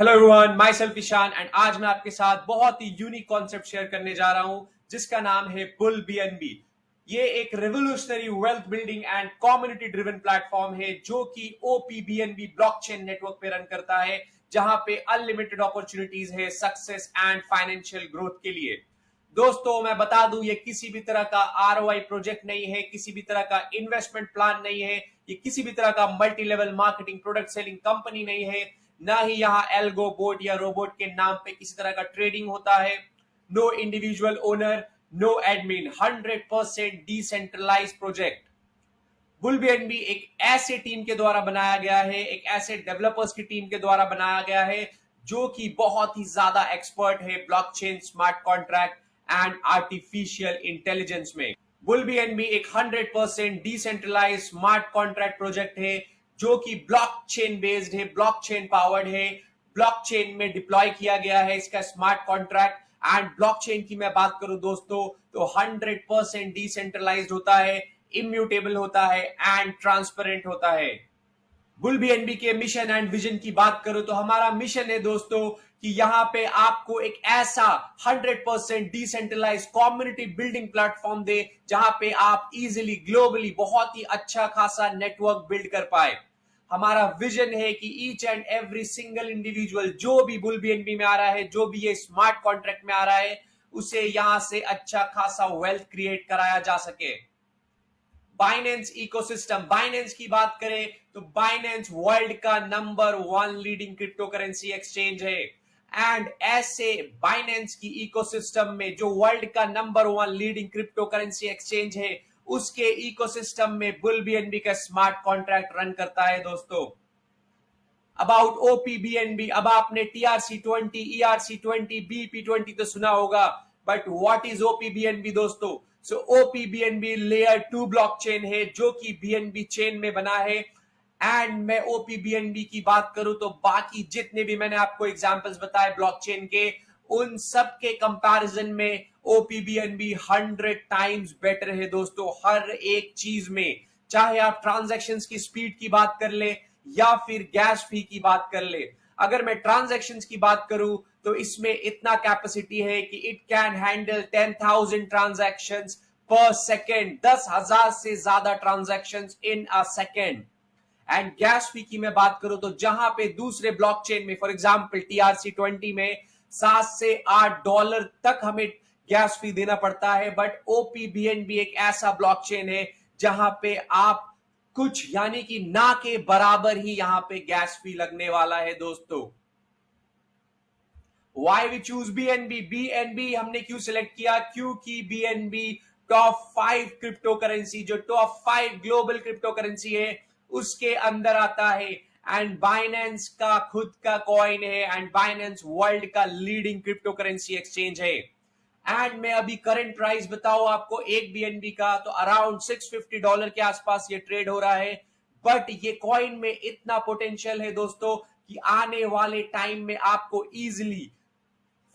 Hello everyone, myself Ishaan and आज मैं आपके साथ बहुत ही यूनिक कॉन्सेप्ट शेयर करने जा रहा हूं जिसका नाम है बुल बीएनबी। ये एक revolutionary wealth building and community driven platform है जो कि ओपीबीएनबी ब्लॉकचेन नेटवर्क पे रन करता है, जहां पे अनलिमिटेड अपॉर्चुनिटीज है सक्सेस एंड फाइनेंशियल ग्रोथ के लिए। दोस्तों मैं बता दूं, ये किसी भी तरह का आरओआई प्रोजेक्ट नहीं है, किसी भी तरह का इन्वेस्टमेंट प्लान नहीं है, ये किसी भी तरह का multi level marketing product selling company नहीं है, ना ही यहाँ एल्गो बोट या रोबोट के नाम पे किसी तरह का ट्रेडिंग होता है। No individual owner, no admin, 100% decentralise project. Bull BNB एक ऐसे टीम के द्वारा बनाया गया है, एक ऐसे डेवलपर्स की टीम के द्वारा बनाया गया है जो कि बहुत ही ज्यादा एक्सपर्ट है blockchain, smart contract and artificial intelligence में। बुल बीएनबी एक 100% डिसेंट्रलाइज स्मार्ट कॉन्ट्रैक्ट प्रोजेक्ट है जो कि ब्लॉकचेन बेस्ड है, ब्लॉकचेन पावर्ड है, ब्लॉकचेन में डिप्लॉय किया गया है इसका स्मार्ट कॉन्ट्रैक्ट। एंड ब्लॉकचेन की मैं बात करूं दोस्तों तो 100% डिसेंट्रलाइज्ड होता है, इम्यूटेबल होता है एंड ट्रांसपेरेंट होता है। बुल बीएनबी के मिशन एंड विजन की बात करूं तो हमारा मिशन है दोस्तों कि यहां पे आपको एक ऐसा 100% डिसेंट्रलाइज कम्युनिटी बिल्डिंग प्लेटफॉर्म दे जहां पे आप इजीली ग्लोबली बहुत ही अच्छा खासा नेटवर्क बिल्ड कर पाए। हमारा विजन है कि each and every single individual जो भी बुल बीएनबी में आ रहा है, जो भी ये स्मार्ट कॉन्ट्रैक्ट में आ रहा है, उसे यहां से अच्छा खासा वेल्थ क्रिएट कराया जा सके। बाइनेंस इकोसिस्टम, बाइनेंस की बात करें तो बाइनेंस वर्ल्ड का number 1 leading crypto currency exchange है। एंड ऐसे बाइनेंस की इकोसिस्टम में जो वर्ल्ड का number 1 leading crypto currency exchange है, उसके इकोसिस्टम में बुल बीएनबी का स्मार्ट कॉन्ट्रैक्ट रन करता है दोस्तों। अबाउट ओपीबीएनबी, अब आपने TRC20, ERC20, BP20 तो सुना होगा, बट व्हाट इज ओपीबीएनबी दोस्तों? सो ओपीबीएनबी लेयर 2 ब्लॉकचेन है जो कि बीएनबी चेन में बना है। एंड मैं ओपीबीएनबी की बात करूं तो बाकी जितने भी मैंने आपको एग्जांपल्स बताए ब्लॉकचेन के, उन सब के कंपैरिजन में ओपीबीएनबी 100 टाइम्स बेटर है दोस्तों हर एक चीज में। चाहे आप ट्रांजैक्शंस की स्पीड की बात कर ले या फिर गैस फी की बात कर ले। अगर मैं ट्रांजैक्शंस की बात करूं तो इसमें इतना कैपेसिटी है कि it can handle 10,000 transactions per second, 10,000 से ज्यादा transactions in a second. And gas fee की मैं बात करूं तो जहां पे दूसरे ब्लॉकचेन में फॉर एग्जांपल TRC20 में $7 से $8 तक हमें गैस फी देना पड़ता है, बट ओपीबीएनबी एक ऐसा ब्लॉकचेन है जहां पे आप कुछ यानी कि ना के बराबर ही यहां पे गैस फी लगने वाला है दोस्तों। Why we choose BNB? BNB हमने क्यों सिलेक्ट किया? क्योंकि BNB टॉप 5 क्रिप्टो करेंसी, जो टॉप 5 ग्लोबल क्रिप्टो करेंसी है, उसके अंदर आता है। एंड बाइनेंस का खुद का कॉइन है एंड बाइनेंस वर्ल्ड का लीडिंग क्रिप्टो करेंसी एक्सचेंज है। एंड मैं अभी करंट प्राइस बताऊं आपको एक बीएनबी का तो अराउंड $650 के आसपास ये ट्रेड हो रहा है। बट ये कॉइन में इतना पोटेंशियल है दोस्तों कि आने वाले टाइम में आपको इजिली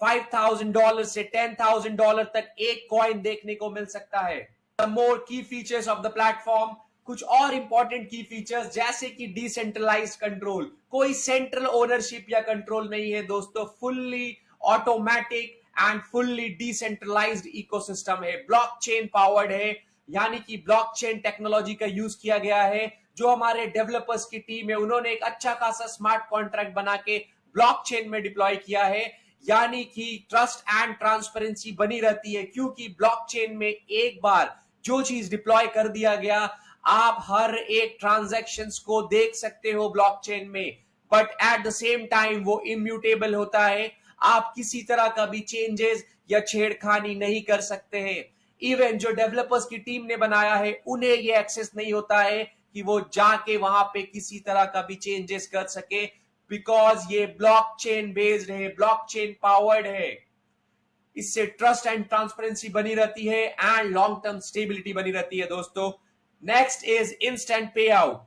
$5,000 से $10,000 तक एक कॉइन देखने को मिल सकता है। द मोर की फीचर्स ऑफ द प्लेटफॉर्म, कुछ और इंपॉर्टेंट की फीचर्स जैसे कि डिसेंट्रलाइज्ड कंट्रोल, कोई सेंट्रल ओनरशिप या कंट्रोल नहीं है दोस्तों, fully automatic and fully decentralised ecosystem है, ब्लॉकचेन पावर्ड है, यानी कि ब्लॉकचेन टेक्नोलॉजी का यूज किया गया है। जो हमारे डेवलपर्स की टीम है उन्होंने एक अच्छा खासा स्मार्ट कॉन्ट्रैक्ट बना के ब्लॉकचेन में डिप्लॉय किया है, यानी कि ट्रस्ट एंड ट्रांसपेरेंसी बनी रहती है। क्योंकि ब्लॉकचेन में एक बार जो चीज डिप्लॉय कर दिया गया, आप हर एक ट्रांजैक्शंस को देख सकते हो ब्लॉकचेन में, but at the same time वो इम्यूटेबल होता है। आप किसी तरह का भी चेंजेस या छेड़खानी नहीं कर सकते हैं। इवन जो डेवलपर्स की टीम ने बनाया है उन्हें ये एक्सेस नहीं होता है कि वो जाके वहां पे किसी तरह का भी चेंजेस कर सके, बिकॉज ये ब्लॉकचेन बेस्ड है, ब्लॉकचेन पावर्ड है। इससे ट्रस्ट एंड ट्रांसपेरेंसी बनी रहती है एंड लॉन्ग टर्म स्टेबिलिटी बनी रहती है दोस्तों। नेक्स्ट इज इंस्टेंट पे आउट,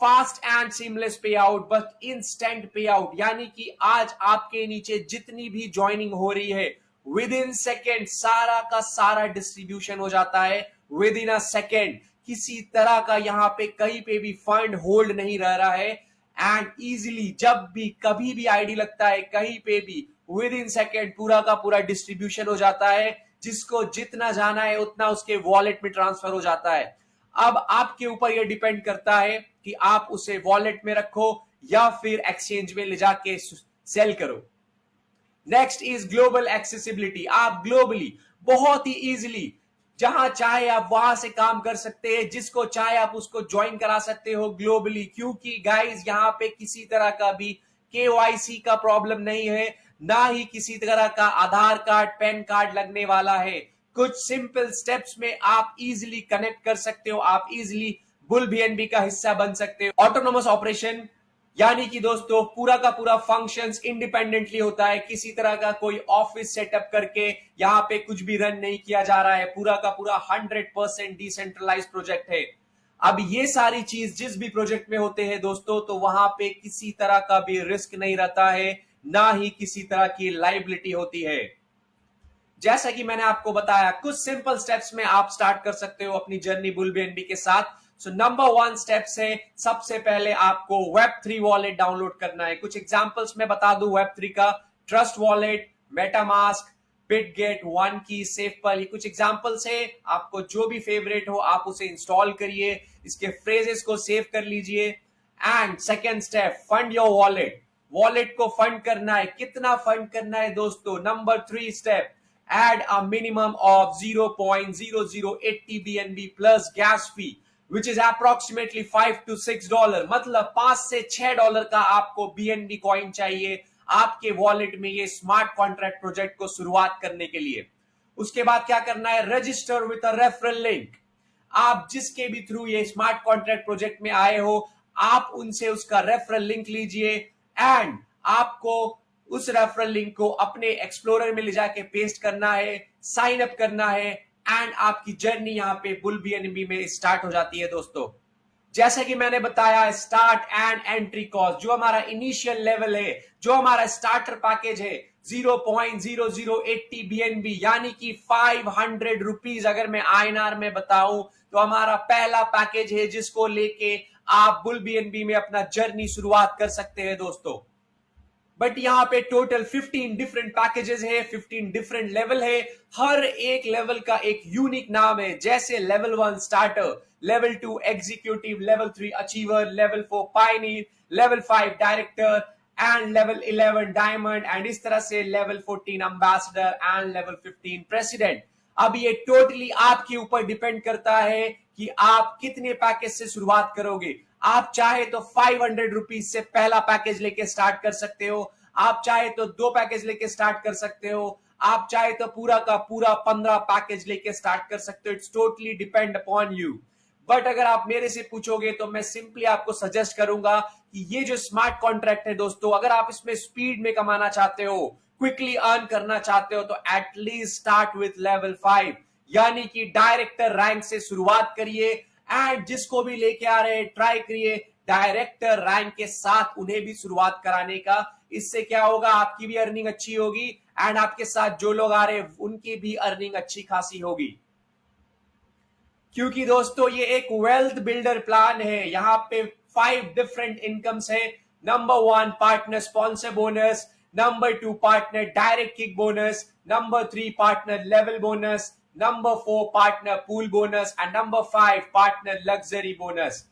फास्ट एंड सीमलेस पे आउट, बस इंस्टेंट पे आउट, यानी कि आज आपके नीचे जितनी भी ज्वाइनिंग हो रही है विद इन सेकेंड सारा का सारा डिस्ट्रीब्यूशन हो जाता है विद इन अ सेकेंड। किसी तरह का यहाँ पे कहीं पे भी फंड होल्ड नहीं रह रहा है एंड इजीली जब भी कभी भी आईडी लगता है कहीं पे भी विद इन सेकेंड पूरा का पूरा डिस्ट्रीब्यूशन हो जाता है, जिसको जितना जाना है उतना उसके वॉलेट में ट्रांसफर हो जाता है। अब आपके ऊपर यह डिपेंड करता है कि आप उसे वॉलेट में रखो या फिर एक्सचेंज में ले जाके सेल करो। Next is global accessibility. आप ग्लोबली बहुत ही इजीली जहां चाहे आप वहां से काम कर सकते हैं, जिसको चाहे आप उसको ज्वाइन करा सकते हो ग्लोबली, क्योंकि गाइस यहां पे किसी तरह का भी केवाईसी का प्रॉब्लम नहीं है, ना ही किसी तरह का आधार कार्ड पैन कार्ड लगने वाला है। कुछ सिंपल स्टेप्स में आप इजीली कनेक्ट कर सकते हो, आप इजीली बुल बीएनबी का हिस्सा बन सकते हो। ऑटोनोमस ऑपरेशन यानी कि दोस्तों पूरा का पूरा फंक्शंस इंडिपेंडेंटली होता है, किसी तरह का कोई ऑफिस सेटअप करके यहां पे कुछ भी रन नहीं किया जा रहा है, पूरा का पूरा 100% डिसेंट्रलाइज प्रोजेक्ट है। अब ये सारी चीज जिस भी प्रोजेक्ट में होते हैं दोस्तों, तो वहां पे किसी तरह का भी रिस्क नहीं रहता है, ना ही किसी तरह की लाइबिलिटी होती है। जैसा कि मैंने आपको बताया, कुछ सिंपल स्टेप्स में आप स्टार्ट कर सकते हो अपनी जर्नी बुल बीएनबी के साथ। सो नंबर 1 स्टेप्स है, सबसे पहले आपको Web3 वॉलेट डाउनलोड करना है। कुछ एग्जांपल्स मैं बता दूं Web3 का, trust wallet, MetaMask, Bitget, one की, सेफपल, ये कुछ एग्जांपल्स है। आपको जो भी फेवरेट हो आप उसे इंस्टॉल करिए, इसके फ्रेजेस को सेव कर लीजिए। And second step, fund your wallet. Wallet को फंड करना है। कितना फंड करना है दोस्तों? Number 3 step, add a minimum of 0.0080 BNB plus gas fee, which is approximately $5 to $6। मतलब $5 से $6 का आपको BNB कॉइन चाहिए आपके वॉलेट में ये स्मार्ट कॉन्ट्रैक्ट प्रोजेक्ट को शुरुआत करने के लिए। उसके बाद क्या करना है? Register with a referral link. आप जिसके भी थ्रू ये स्मार्ट कॉन्ट्रैक्ट प्रोजेक्ट में आए हो, आप उनसे उसका रेफरल लिंक लीजिए एंड आपको उस रेफरल लिंक को अपने एक्सप्लोरर में ले जाके पेस्ट करना है, साइन अप करना है एंड आपकी जर्नी यहां पे बुल बीएनबी में स्टार्ट हो जाती है दोस्तों। जैसा कि मैंने बताया, स्टार्ट एंड एंट्री कॉस्ट, जो हमारा इनिशियल लेवल है, जो हमारा स्टार्टर पैकेज है 0.0080 बीएनबी यानी कि 500 रुपीज अगर मैं आईएनआर में बताऊं तो हमारा पहला पैकेज है, जिसको लेके आप बुल बीएनबी में अपना जर्नी शुरुआत कर सकते हैं दोस्तों। बट यहां पे टोटल 15 डिफरेंट पैकेजेस है, 15 डिफरेंट लेवल है, हर एक लेवल का एक यूनिक नाम है। जैसे level 1 starter, level 2 executive, level 3 achiever, level 4 Pioneer, level 5 director and level 11 diamond and इस तरह से level 14 ambassador and level 15 president. अब ये टोटली आपके ऊपर डिपेंड करता है कि आप कितने पैकेज से शुरुआत करोगे। आप चाहे तो 500 रुपीज से पहला पैकेज लेके स्टार्ट कर सकते हो, आप चाहे तो 2 पैकेज लेके स्टार्ट कर सकते हो, आप चाहे तो पूरा का पूरा 15 पैकेज लेके स्टार्ट कर सकते हो। It's totally depend upon you. But अगर आप मेरे से पूछोगे तो मैं सिंपली आपको सजेस्ट करूंगा कि ये जो स्मार्ट कॉन्ट्रैक्ट है दोस्तों, अगर आप इसमें स्पीड में कमाना चाहते हो, क्विकली अर्न करना चाहते हो, तो एटलीस्ट स्टार्ट विथ लेवल 5 यानी कि डायरेक्टर रैंक से शुरुआत करिए एंड जिसको भी लेके आ रहे हैं ट्राई करिए डायरेक्टर रैंक के साथ उन्हें भी शुरुआत कराने का। इससे क्या होगा? आपकी भी अर्निंग अच्छी होगी एंड आपके साथ जो लोग आ रहे हैं उनकी भी अर्निंग अच्छी खासी होगी, क्योंकि दोस्तों ये एक वेल्थ बिल्डर प्लान है। यहाँ पे 5 डिफरेंट इनकम्स है। Number 1 partner sponsor bonus, number 2 partner direct kick bonus, number 3 partner level bonus, number 4 partner pool bonus and number 5 partner luxury bonus.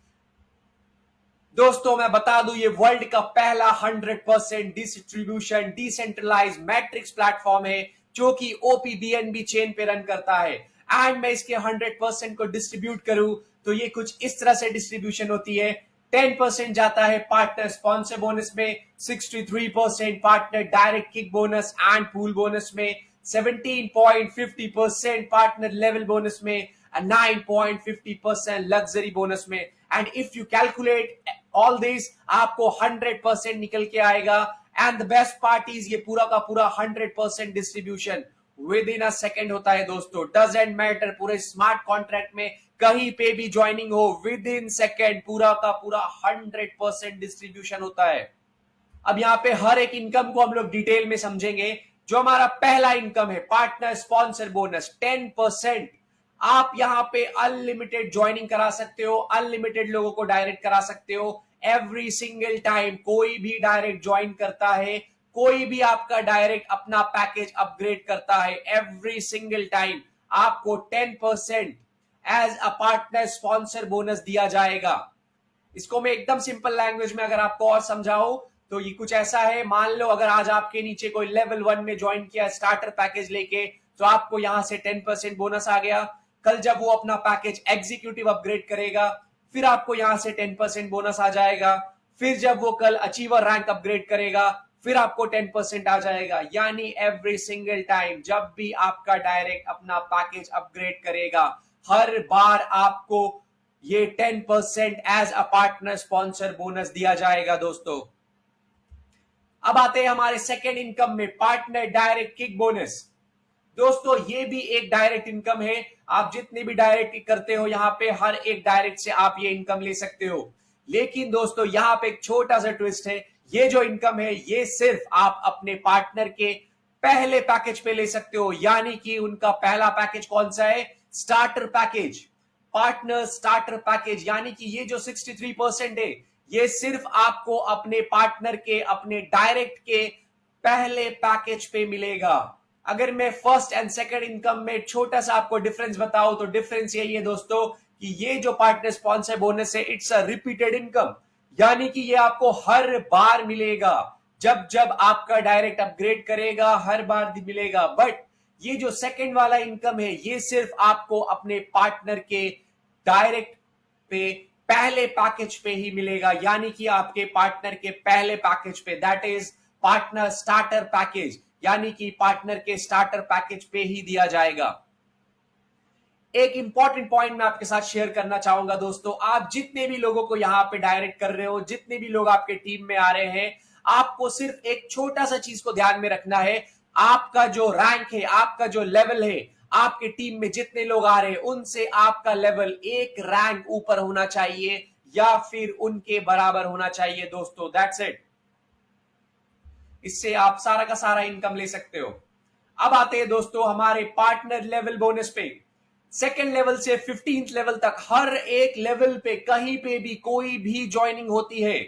दोस्तों मैं बता दूं, ये वर्ल्ड का पहला 100% डिस्ट्रीब्यूशन डिसेंट्रलाइज मैट्रिक्स प्लेटफॉर्म है जो कि ओपीबीएनबी चेन पे रन करता है। एंड मैं इसके 100% को डिस्ट्रीब्यूट करूं तो ये कुछ इस तरह से डिस्ट्रीब्यूशन होती है। 10% जाता है पार्टनर स्पॉन्सर बोनस में, 63% partner direct kick bonus and pool bonus में, 17.50% पार्टनर लेवल बोनस में and 9.50% लग्जरी बोनस में। And if you calculate all this आपको 100% निकल के आएगा। And the best part is ये पूरा का पूरा 100% distribution with in a second होता है दोस्तों। डजंट मैटर पूरे स्मार्ट कॉन्ट्रैक्ट में कहीं पे भी ज्वाइनिंग हो, विद इन सेकेंड पूरा का पूरा 100% डिस्ट्रीब्यूशन होता है। अब यहाँ पे हर एक इनकम को हम लोग डिटेल में समझेंगे। जो हमारा पहला इनकम है पार्टनर स्पॉन्सर बोनस 10%। आप यहां पे अनलिमिटेड ज्वाइनिंग करा सकते हो, अनलिमिटेड लोगों को डायरेक्ट करा सकते हो, एवरी सिंगल टाइम कोई भी डायरेक्ट ज्वाइन करता है, कोई भी आपका डायरेक्ट अपना पैकेज अपग्रेड करता है, एवरी सिंगल टाइम आपको 10% as a partner sponsor bonus दिया जाएगा। इसको मैं एकदम सिंपल लैंग्वेज में अगर आपको और समझाऊं तो ये कुछ ऐसा है, मान लो अगर आज आपके नीचे कोई लेवल 1 में ज्वाइन किया स्टार्टर पैकेज लेके, तो आपको यहां से 10% बोनस आ गया। कल जब वो अपना पैकेज एग्जीक्यूटिव अपग्रेड करेगा, फिर आपको यहां से 10% बोनस आ जाएगा। फिर जब वो कल अचीवर रैंक अपग्रेड करेगा, फिर आपको 10% आ जाएगा। यानी एवरी सिंगल टाइम जब भी आपका डायरेक्ट अपना पैकेज अपग्रेड करेगा, हर बार आपको ये 10% as a partner sponsor bonus दिया जाएगा दोस्तों। अब आते हैं हमारे सेकेंड इनकम में, पार्टनर डायरेक्ट किक बोनस। दोस्तों ये भी एक डायरेक्ट इनकम है। आप जितने भी डायरेक्ट करते हो यहां पे, हर एक डायरेक्ट से आप ये इनकम ले सकते हो। लेकिन दोस्तों यहां पे एक छोटा सा ट्विस्ट है, ये जो इनकम है ये सिर्फ आप अपने पार्टनर के पहले पैकेज पे ले सकते हो। यानी कि उनका पहला पैकेज कौन सा है? Starter package, partner starter package. यानी कि ये जो 63% है ये सिर्फ आपको अपने पार्टनर के, अपने डायरेक्ट के पहले पैकेज पे मिलेगा। अगर मैं फर्स्ट एंड सेकंड इनकम में छोटा सा आपको डिफरेंस बताऊं तो डिफरेंस यही है दोस्तों कि ये जो पार्टनर स्पॉन्सर बोनस है इट्स अ रिपीटेड इनकम। यानी कि ये आपको हर बार मिलेगा, जब जब आपका डायरेक्ट अपग्रेड करेगा हर बार मिलेगा। बट ये जो सेकंड वाला इनकम है ये सिर्फ आपको अपने पार्टनर के डायरेक्ट पे पहले पैकेज पे ही मिलेगा। यानी कि आपके पार्टनर के पहले पैकेज पे, that is partner starter package, यानी कि पार्टनर के स्टार्टर पैकेज पे ही दिया जाएगा। एक इंपॉर्टेंट पॉइंट मैं आपके साथ शेयर करना चाहूंगा दोस्तों, आप जितने भी लोगों को यहां पे डायरेक्ट कर रहे हो, जितने भी लोग आपके टीम में आ रहे हैं, आपको सिर्फ एक छोटा सा चीज को ध्यान में रखना है। आपका जो रैंक है, आपका जो लेवल है, आपके टीम में जितने लोग आ रहे हैं उनसे आपका लेवल एक रैंक ऊपर होना चाहिए या फिर उनके बराबर होना चाहिए दोस्तों। That's it. इससे आप सारा का सारा इनकम ले सकते हो। अब आते हैं दोस्तों हमारे पार्टनर लेवल बोनस पे। सेकेंड लेवल से 15th लेवल तक हर एक लेवल पे कहीं पे भी कोई भी ज्वाइनिंग होती है,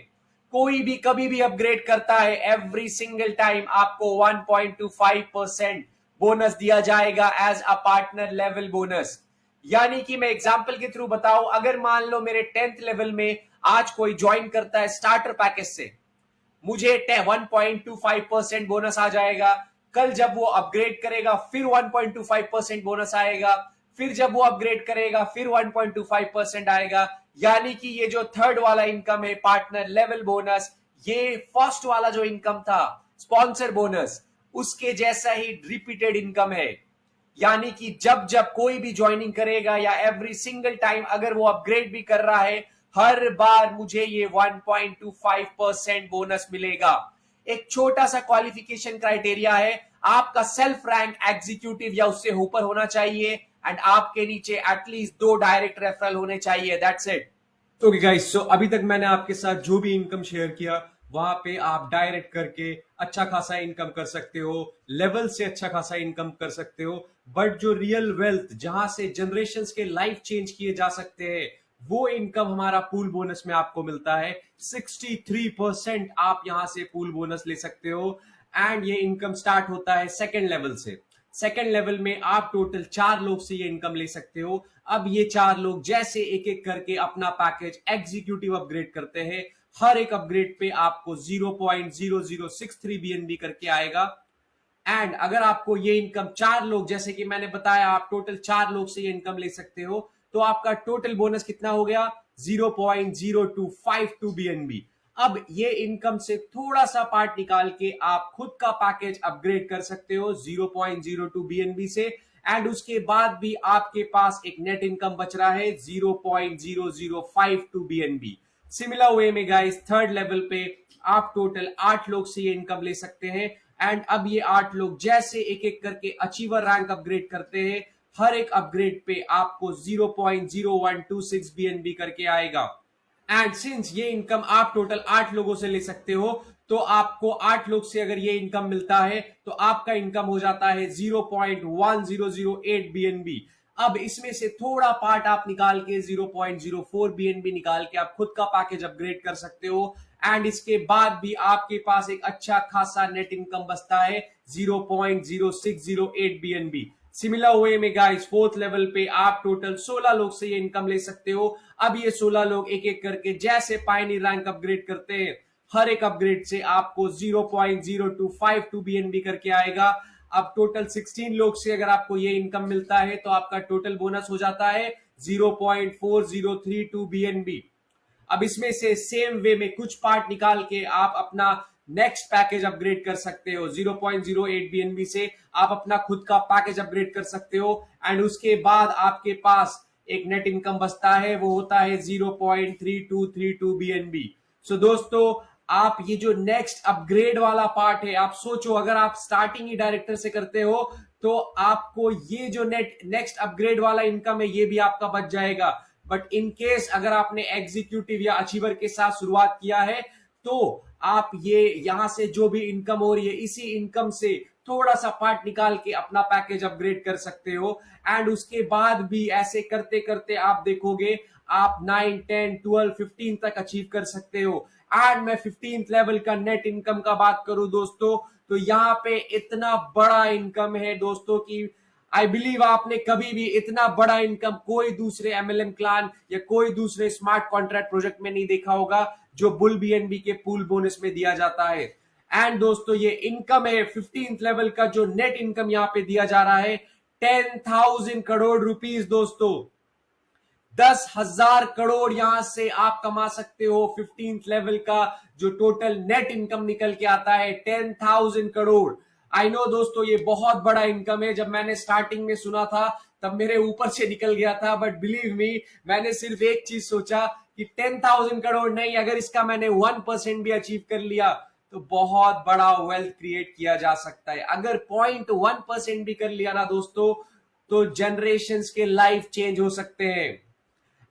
कोई भी कभी भी अपग्रेड करता है, एवरी सिंगल टाइम आपको 1.25% बोनस दिया जाएगा as a partner level bonus. यानी कि मैं एग्जांपल के थ्रू बताऊं, अगर मान लो मेरे 10th लेवल में आज कोई ज्वाइन करता है स्टार्टर पैकेज से, मुझे 1.25% बोनस आ जाएगा। कल जब वो अपग्रेड करेगा फिर 1.25% बोनस आएगा, फिर जब वो अपग्रेड करेगा फिर 1.25% आएगा। यानी कि ये जो थर्ड वाला इनकम है पार्टनर लेवल बोनस, ये फर्स्ट वाला जो इनकम था स्पॉन्सर बोनस, उसके जैसा ही रिपीटेड इनकम है। यानी कि जब जब कोई भी ज्वाइनिंग करेगा या एवरी सिंगल टाइम अगर वो अपग्रेड भी कर रहा है, हर बार मुझे ये 1.25% बोनस मिलेगा। एक छोटा सा क्वालिफिकेशन क्राइटेरिया है, आपका सेल्फ रैंक एग्जीक्यूटिव या उससे ऊपर होना चाहिए एंड आपके नीचे एटलीस्ट 2 डायरेक्ट रेफरल होने चाहिए। That's it. ओके गाइस, सो अभी तक मैंने आपके साथ जो भी इनकम शेयर किया वहां पे आप डायरेक्ट करके अच्छा खासा इनकम कर सकते हो, लेवल से अच्छा खासा इनकम कर सकते हो। बट जो रियल वेल्थ, जहां से जनरेशंस के लाइफ चेंज किए जा सकते हैं, वो इनकम हमारा पूल बोनस में आपको मिलता है। 63% आप यहां से पूल बोनस ले सकते हो एंड ये इनकम स्टार्ट होता है सेकेंड लेवल से। सेकेंड लेवल में आप टोटल 4 लोग से ये इनकम ले सकते हो। अब ये 4 लोग जैसे एक एक करके अपना पैकेज एग्जीक्यूटिव अपग्रेड करते हैं, हर एक अपग्रेड पे आपको 0.0063 BNB करके आएगा। एंड अगर आपको ये इनकम 4 लोग, जैसे कि मैंने बताया आप टोटल 4 लोग से ये इनकम ले सकते हो, तो आपका टोटल बोनस कितना हो गया? 0.0252 BNB। अब ये इनकम से थोड़ा सा पार्ट निकाल के आप खुद का पैकेज अपग्रेड कर सकते हो 0.02 BNB से, एंड उसके बाद भी आपके पास एक नेट इनकम बच रहा है 0.0052 BNB। सिमिलर वे में गाइस थर्ड लेवल पे आप टोटल 8 लोग से ये इनकम ले सकते हैं एंड अब ये 8 लोग जैसे एक एक करके अचीवर रैंक अपग्रेड करते हैं, हर एक अपग्रेड पे आपको 0.0126 BNB करके आएगा। एंड सिंस ये इनकम आप टोटल 8 लोगों से ले सकते हो, तो आपको 8 लोग से अगर ये इनकम मिलता है तो आपका इनकम हो जाता है 0.1008 BNB। अब इसमें से थोड़ा पार्ट आप निकाल के 0.04 BNB निकाल के आप खुद का पैकेज अपग्रेड कर सकते हो, एंड इसके बाद भी आपके पास एक अच्छा खासा नेट इनकम बचता है 0.0608 BNB। सिमिलर वे में गाइस फोर्थ लेवल पे आप टोटल 16 लोग से ये इनकम ले सकते हो। अब ये 16 लोग एक एक करके जैसे पायनियर रैंक अपग्रेड करते हैं, हर एक अपग्रेड से आपको 0.0252 BNB करके आएगा। अब टोटल 16 लोग से अगर आपको ये इनकम मिलता है तो आपका टोटल बोनस हो जाता है 0.4032 BNB। अब इसमें से सेम वे में कुछ पार्ट निकाल के आप अपना नेक्स्ट पैकेज अपग्रेड कर सकते हो। 0.08 BNB से आप अपना खुद का पैकेज अपग्रेड कर सकते हो, एंड उसके बाद आपके पास एक नेट इनकम बचता है, वो होता है 0.3232 BNB। सो दोस्तों, आप ये जो नेक्स्ट अपग्रेड वाला पार्ट है, आप सोचो अगर आप स्टार्टिंग ही डायरेक्टर से करते हो तो आपको ये जो नेक्स्ट अपग्रेड वाला इनकम है ये भी आपका बच जाएगा। बट इन केस अगर आपने एग्जीक्यूटिव या अचीवर के साथ शुरुआत किया है तो आप ये यहां से जो भी इनकम हो रही है इसी इनकम से थोड़ा सा पार्ट निकाल के अपना पैकेज अपग्रेड कर सकते हो, एंड उसके बाद भी ऐसे करते करते आप देखोगे आप 9, 10, 12, 15 तक अचीव कर सकते हो। एंड मैं 15th लेवल का नेट इनकम का बात करूं दोस्तों, तो यहाँ पे इतना बड़ा इनकम है दोस्तों कि आई बिलीव आपने कभी भी इतना बड़ा इनकम कोई दूसरे MLM क्लान या कोई दूसरे स्मार्ट कॉन्ट्रैक्ट प्रोजेक्ट में नहीं देखा होगा जो बुल BNB के पूल बोनस में दिया जाता है। एंड दोस्तों, ये इनकम है 15th लेवल का जो नेट इनकम यहाँ पे दिया जा रहा है 10,000 करोड़ रुपीस दोस्तों। 10,000 करोड़ यहां से आप कमा सकते हो। 15th लेवल का जो टोटल नेट इनकम निकल के आता है 10,000 करोड़। आई नो दोस्तों, ये बहुत बड़ा इनकम है। जब मैंने स्टार्टिंग में सुना था तब मेरे ऊपर से निकल गया था, बट बिलीव मी, मैंने सिर्फ एक चीज सोचा कि 10,000 करोड़ नहीं, अगर इसका मैंने 1% भी अचीव कर लिया तो बहुत बड़ा वेल्थ क्रिएट किया जा सकता है। अगर 0.1% भी कर लिया ना दोस्तों तो जनरेशंस के लाइफ चेंज हो सकते हैं।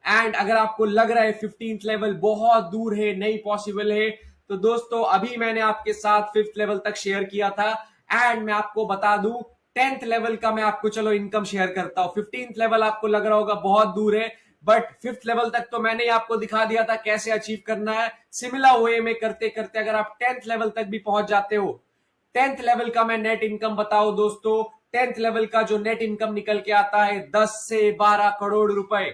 एंड अगर आपको लग रहा है 15th लेवल बहुत दूर है, नहीं पॉसिबल है, तो दोस्तों अभी मैंने आपके साथ 5th लेवल तक शेयर किया था, एंड मैं आपको बता दूं 10th लेवल का मैं आपको चलो इनकम शेयर करता हूं। 15th लेवल आपको लग रहा होगा बहुत दूर है, बट 5th लेवल तक तो मैंने आपको दिखा दिया था कैसे अचीव करना है। सिमिलर वे में करते करते अगर आप 10th लेवल तक भी पहुंच जाते हो, 10th लेवल का मैं नेट इनकम बताऊं दोस्तों, 10th लेवल का जो नेट इनकम निकल के आता है 10 से 12 करोड़ रुपए।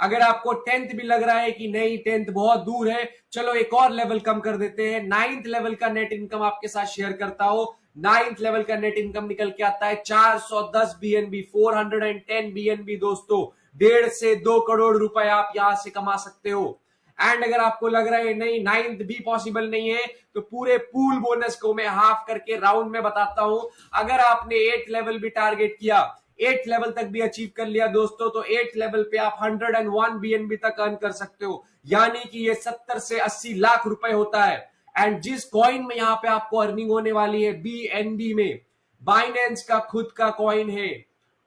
अगर आपको 10th भी लग रहा है कि नहीं 10th बहुत दूर है, चलो एक और लेवल कम कर देते हैं, 9th लेवल का नेट इनकम आपके साथ शेयर करता हूं। 9th लेवल का नेट इनकम निकल के आता है 410 BNB, 410 BNB दोस्तों। 1.5 से 2 करोड़ रुपए आप यहां से कमा सकते हो। एंड अगर आपको लग रहा है नहीं 9th भी पॉसिबल नहीं है, तो पूरे पूल बोनस को मैं हाफ करके राउंड में बताता हूं। अगर आपने 8th लेवल भी टारगेट किया, 8th लेवल तक भी अचीव कर लिया दोस्तों, तो 8th लेवल पे आप 101 BNB तक अर्न कर सकते हो, यानी कि ये 70 से 80 लाख रुपए होता है। एंड जिस कॉइन में यहाँ पे आपको अर्निंग होने वाली है BNB में, बाइनेंस का खुद का कॉइन है,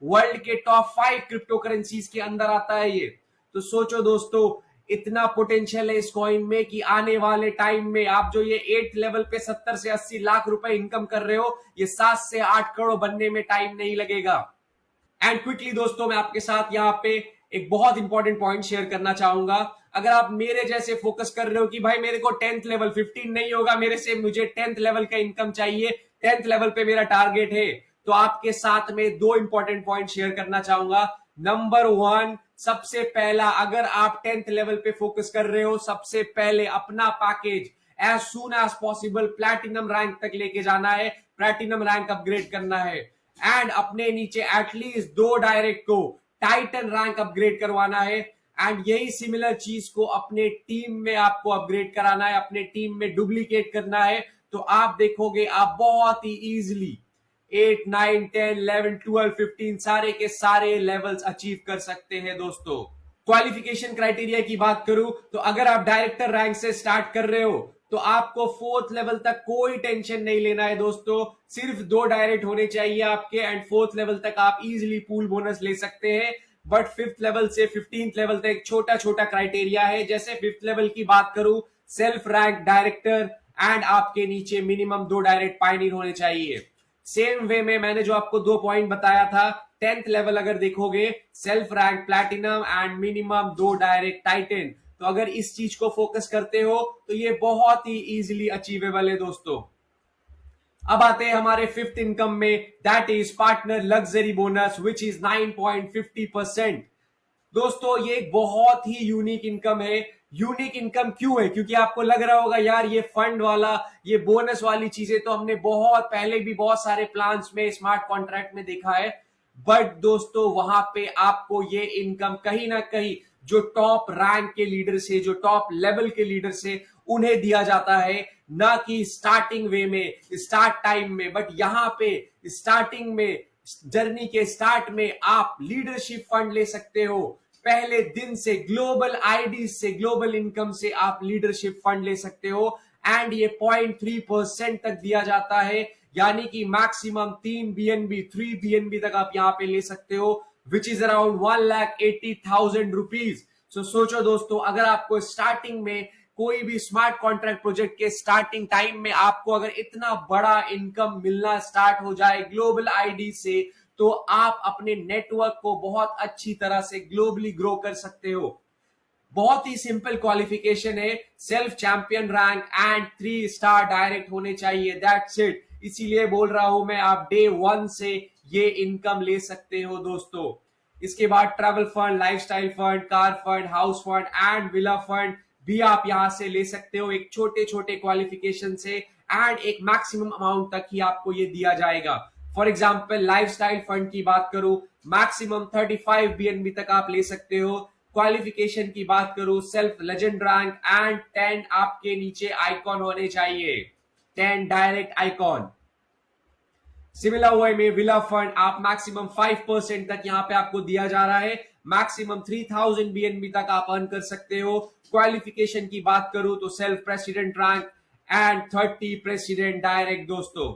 वर्ल्ड के टॉप 5 क्रिप्टो करेंसीज के अंदर आता है ये। तो सोचो दोस्तों, इतना पोटेंशियल है इस कॉइन में कि आने वाले टाइम में आप जो ये 8th लेवल पे 70 से 80 लाख रुपए इनकम कर रहे हो, ये 7 से 8 करोड़ बनने में टाइम नहीं लगेगा। एंड क्विकली दोस्तों, मैं आपके साथ यहाँ पे एक बहुत इंपॉर्टेंट पॉइंट शेयर करना चाहूंगा। अगर आप मेरे जैसे फोकस कर रहे हो कि भाई मेरे को 10th लेवल 15 नहीं होगा मेरे से, मुझे 10th लेवल का इनकम चाहिए, 10th लेवल पे मेरा टारगेट है, तो आपके साथ में 2 इंपॉर्टेंट पॉइंट शेयर करना चाहूंगा। नंबर 1, सबसे पहला, अगर आप 10th लेवल पे फोकस कर रहे हो, सबसे पहले अपना package as soon as possible platinum rank तक लेके जाना है, प्लैटिनम रैंक अपग्रेड करना है, एंड अपने नीचे एटलीस्ट 2 डायरेक्ट को टाइटन रैंक अपग्रेड करवाना है। एंड यही सिमिलर चीज को अपने टीम में आपको अपग्रेड कराना है, अपने टीम में डुप्लीकेट करना है। तो आप देखोगे आप बहुत ही इजीली 8, 9, 10, 11, 12, 15 सारे के सारे लेवल्स अचीव कर सकते हैं दोस्तों। क्वालिफिकेशन क्राइटेरिया की बात करूं तो अगर आप डायरेक्टर रैंक से स्टार्ट कर रहे हो तो आपको 4th लेवल तक कोई टेंशन नहीं लेना है दोस्तों, सिर्फ 2 डायरेक्ट होने चाहिए आपके, एंड 4th लेवल तक आप इजीली पूल बोनस ले सकते हैं। बट 5th लेवल से 15th लेवल तक एक छोटा छोटा क्राइटेरिया है। जैसे 5th लेवल की बात करूं, सेल्फ रैंक डायरेक्टर, एंड आपके नीचे मिनिमम 2 डायरेक्ट पायनियर होने चाहिए। सेम वे में मैंने जो आपको 2 पॉइंट बताया था, 10th लेवल अगर देखोगे self rank platinum and minimum 2 direct Titan, तो अगर इस चीज को फोकस करते हो तो ये बहुत ही इजीली अचीवेबल है दोस्तों। अब आते हैं हमारे 5th इनकम में, that is partner luxury bonus which is 9.50%। दोस्तों ये एक बहुत ही यूनिक इनकम है। यूनिक इनकम क्यों है? क्योंकि आपको लग रहा होगा यार ये फंड वाला, ये बोनस वाली चीजें तो हमने बहुत पहले भी बहुत सारे प्लान्स में स्मार्ट कॉन्ट्रैक्ट में देखा है, बट दोस्तों वहां पे आपको ये इनकम कहीं ना कहीं जो टॉप रैंक के लीडर से, जो टॉप लेवल के लीडर से, उन्हें दिया जाता है, ना कि स्टार्टिंग वे में, स्टार्ट टाइम में। बट यहां पे स्टार्टिंग में, जर्नी के स्टार्ट में आप लीडरशिप फंड ले सकते हो। पहले दिन से ग्लोबल आईडी से, ग्लोबल इनकम से आप लीडरशिप फंड ले सकते हो एंड ये 0.3% तक दिया जाता है, यानी कि मैक्सिमम 3 BNB तक आप यहां पे ले सकते हो, विच इज अराउंड 1,80,000 रुपीज। सो सोचो दोस्तों, अगर आपको स्टार्टिंग में कोई भी स्मार्ट कॉन्ट्रैक्ट प्रोजेक्ट के स्टार्टिंग टाइम में आपको अगर इतना बड़ा इनकम मिलना स्टार्ट हो जाए ग्लोबल आईडी से, तो आप अपने नेटवर्क को बहुत अच्छी तरह से ग्लोबली ग्रो कर सकते हो। बहुत ही सिंपल क्वालिफिकेशन है, self champion rank and 3 star direct होने चाहिए, दैट्स इट। इसीलिए बोल रहा हूं मैं, आप डे 1 से ये इनकम ले सकते हो दोस्तों। इसके बाद travel fund, lifestyle fund, car fund, house fund and villa fund भी आप यहां से ले सकते हो, एक छोटे छोटे क्वालिफिकेशन से एंड एक मैक्सिमम अमाउंट तक ही आपको ये दिया जाएगा। फॉर एग्जाम्पल लाइफस्टाइल फंड की बात करूं, मैक्सिमम 35 BNB तक आप ले सकते हो। क्वालिफिकेशन की बात करूं, सेल्फ लेजेंड रैंक एंड 10 आपके नीचे आइकॉन होने चाहिए, 10 डायरेक्ट आइकॉन। सिमिलर वे में विला फंड आप मैक्सिमम 5% तक यहां पे आपको दिया जा रहा है, मैक्सिमम 3000 BNB तक आप अर्न कर सकते हो। क्वालिफिकेशन की बात करूं तो self president rank and 30 president direct दोस्तों।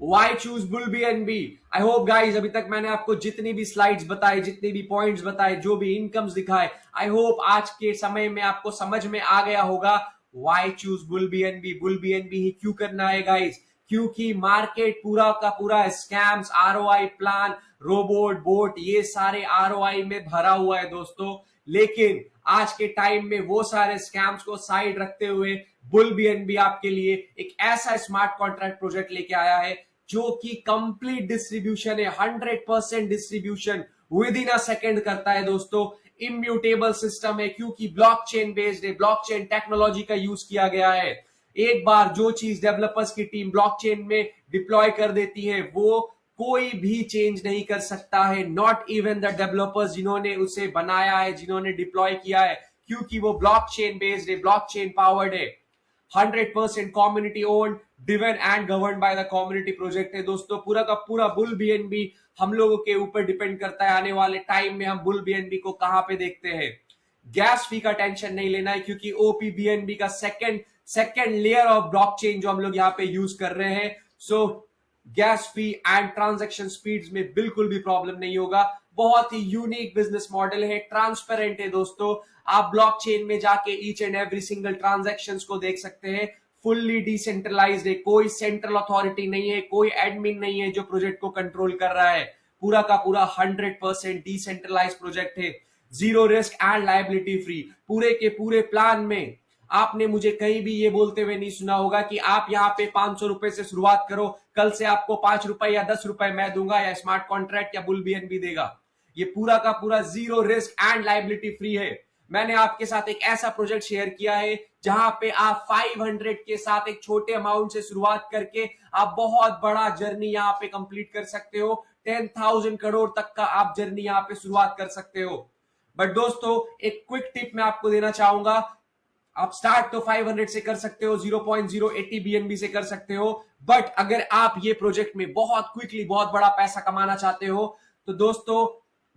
Why choose Bull BNB? I hope guys, अभी तक मैंने आपको जितनी भी स्लाइड्स बताए, जितने भी पॉइंट्स बताए, जो भी इनकम्स दिखाए, आई होप आज के समय में आपको समझ में आ गया होगा Why choose Bull BNB? Bull BNB ही क्यों करना है गाइज? क्योंकि मार्केट पूरा का पूरा scams, ROI plan, robot, boat, ये सारे ROI में भरा हुआ है दोस्तों। लेकिन आज के टाइम में वो सारे स्कैम्स को साइड रखते हुए बुल BNB आपके लिए एक ऐसा स्मार्ट कॉन्ट्रैक्ट प्रोजेक्ट लेके आया है जो कि कंप्लीट डिस्ट्रीब्यूशन है, 100% distribution with in a second करता है दोस्तों। इम्यूटेबल सिस्टम है क्योंकि ब्लॉकचेन बेस्ड है, ब्लॉकचेन टेक्नोलॉजी का यूज किया गया है। एक बार जो चीज डेवलपर्स की टीम ब्लॉकचेन में डिप्लॉय कर देती है, वो कोई भी चेंज नहीं कर सकता है, नॉट इवन द डेवलपर्स जिन्होंने उसे बनाया है, जिन्होंने डिप्लॉय किया है, क्योंकि वो ब्लॉकचेन बेस्ड है, ब्लॉकचेन पावर्ड है। 100% community owned, driven and govern by the community project है दोस्तों। पूरा का पूरा बुल BNB हम लोगों के ऊपर डिपेंड करता है आने वाले टाइम में हम बुल BNB को कहां पे देखते हैं। गैस फी का टेंशन नहीं लेना है क्योंकि OP BNB का सेकेंड लेयर ऑफ ब्लॉकचेन जो हम लोग यहाँ पे यूज कर रहे हैं, सो gas fee and transaction speeds में बिल्कुल भी प्रॉब्लम नहीं होगा। बहुत ही यूनिक बिजनेस मॉडल है, ट्रांसपेरेंट है दोस्तों। आप ब्लॉकचेन में जाके each and every single transactions को देख सकते हैं। फुल्ली डिसेंट्रलाइज्ड है, कोई सेंट्रल अथॉरिटी नहीं है, कोई एडमिन नहीं है जो प्रोजेक्ट को कंट्रोल कर रहा है। पूरा का पूरा 100% डिसेंट्रलाइज्ड प्रोजेक्ट है, zero risk and liability free. पूरे के पूरे प्लान में आपने मुझे कहीं भी ये बोलते हुए नहीं सुना होगा कि आप यहाँ पे 500 रुपए से शुरुआत करो, कल से आपको 5 रुपए या 10 रुपए मैं दूंगा या स्मार्ट कॉन्ट्रैक्ट या बुल BNB देगा। ये पूरा का पूरा zero risk and liability free है। मैंने आपके साथ एक ऐसा प्रोजेक्ट शेयर किया है जहां पे आप 500 के साथ एक छोटे अमाउंट से शुरुआत करके आप बहुत बड़ा जर्नी यहाँ पे कंप्लीट कर सकते हो। 10,000 करोड़ तक का आप जर्नी यहाँ पे शुरुआत कर सकते हो। बट दोस्तों एक क्विक टिप मैं आपको देना चाहूंगा, आप स्टार्ट तो 500 से कर सकते हो, 0.080 BNB से कर सकते हो, बट अगर आप ये प्रोजेक्ट में बहुत क्विकली बहुत बड़ा पैसा कमाना चाहते हो तो दोस्तों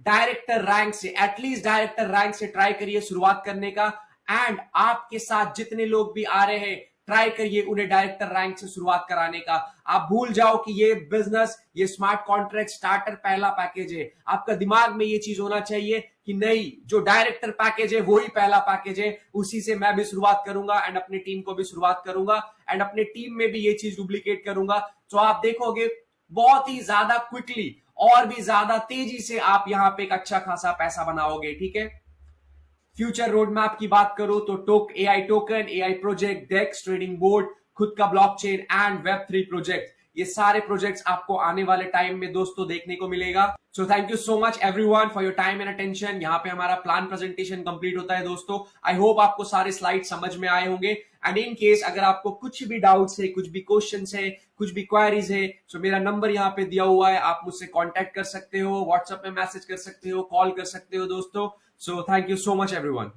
डायरेक्टर रैंक से, एटलीस्ट डायरेक्टर रैंक से ट्राई करिए शुरुआत करने का। एंड आपके साथ जितने लोग भी आ रहे हैं ट्राई करिए उन्हें डायरेक्टर रैंक से शुरुआत कराने का। आप भूल जाओ कि ये बिजनेस, ये स्मार्ट कॉन्ट्रैक्ट स्टार्टर पहला पैकेज है। आपका दिमाग में ये चीज होना चाहिए कि नहीं, जो डायरेक्टर पैकेज है वही पहला पैकेज है, उसी से मैं भी शुरुआत करूंगा एंड अपनी टीम को भी शुरुआत करूंगा एंड अपने टीम में भी ये चीज डुप्लीकेट करूंगा। तो आप देखोगे बहुत ही ज्यादा क्विकली और भी ज्यादा तेजी से आप यहां पे एक अच्छा खासा पैसा बनाओगे। ठीक है, फ्यूचर रोड मैप की बात करूं तो एआई टोकन, एआई प्रोजेक्ट, डेक्स, ट्रेडिंग बोर्ड, खुद का ब्लॉकचेन एंड वेब3 प्रोजेक्ट, ये सारे प्रोजेक्ट्स आपको आने वाले टाइम में दोस्तों देखने को मिलेगा। So thank you so much everyone for your time and attention. यहाँ पे हमारा प्लान प्रेजेंटेशन कंप्लीट होता है दोस्तों। आई होप आपको सारे स्लाइड समझ में आए होंगे एंड इन केस अगर आपको कुछ भी डाउट्स है, कुछ भी क्वेश्चंस है, कुछ भी क्वेरीज है, तो मेरा नंबर यहाँ पे दिया हुआ है, आप मुझसे कॉन्टेक्ट कर सकते हो, व्हाट्सएप में मैसेज कर सकते हो, कॉल कर सकते हो दोस्तों। So thank you so much everyone.